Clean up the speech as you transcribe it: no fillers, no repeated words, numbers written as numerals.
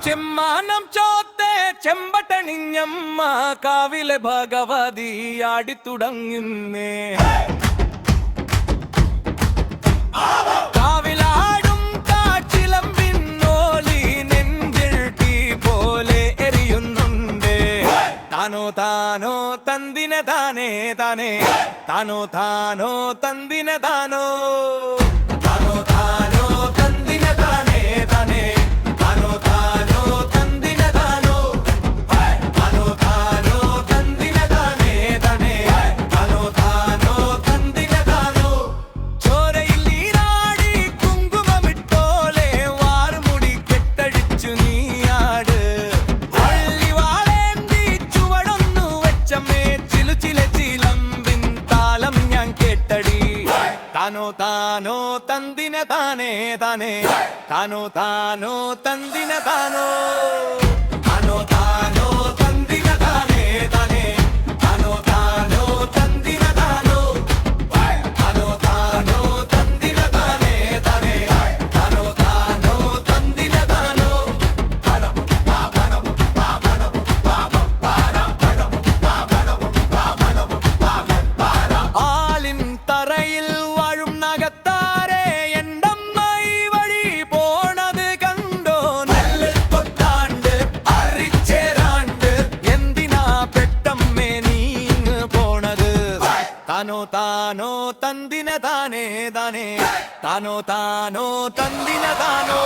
ചെമ്മാനം ചോത്തെ ചെമ്പട്ടണിഞ്ഞമ്മ കാവിലെ ഭഗവതി ആടിത്തുടങ്ങുന്നേ കാവിലാടും കാച്ചിലമ്പിന്നോലി നെഞ്ചിൽ തീ പോലെ എരിയുന്നുണ്ട് താനോ താനോ തന്തിനെ താനേ താനേ താനോ താനോ തന്തിനെ താനോ താനോ താനോ തന്തിനെ താനേ താനേ താനോ താനോ തന്തിനെ താനോ താനോ താനോ തന്തിനെ താനേ താനേ താനോ താനോ തന്തിനെ താനോ ചോരയിൽ നീരാടി കുങ്കുമമിട്ടോലെ വാർമുടി കെട്ടടിച്ചു നീയാട് വള്ളി വാളേന്തി ചുവടൊന്നു വെച്ചമ്മേ ചിലു ചില ചിലമ്പിൻ താലം ഞാൻ കേട്ടടി താനോ താനോ തന്തിനെ താനേ താനേ താനോ താനോ തന്തിനെ താനോ താനോ താനോ തന്തിനെ താനേ താനേ താനോ താനോ തന്തിനെ താനോ താനോ താനോ തന്തിനെ താനേ താനേ താനോ താനോ തന്തിനെ താനോ ആലിൻ തറയിൽ വാഴും നഗത്താരെ എണ്ടമ്മായി വഴി പോണത് കണ്ടോ നെല്ല് കൊത്താണ്ട് അറിച്ചേരാണ്ട് എന്തിനാ പെട്ടമ്മേ നീങ്ങ് പോണത് താനോ താനോ തന്തിനെ താനേ താനേ താനോ താനോ തന്തിനെ താനോ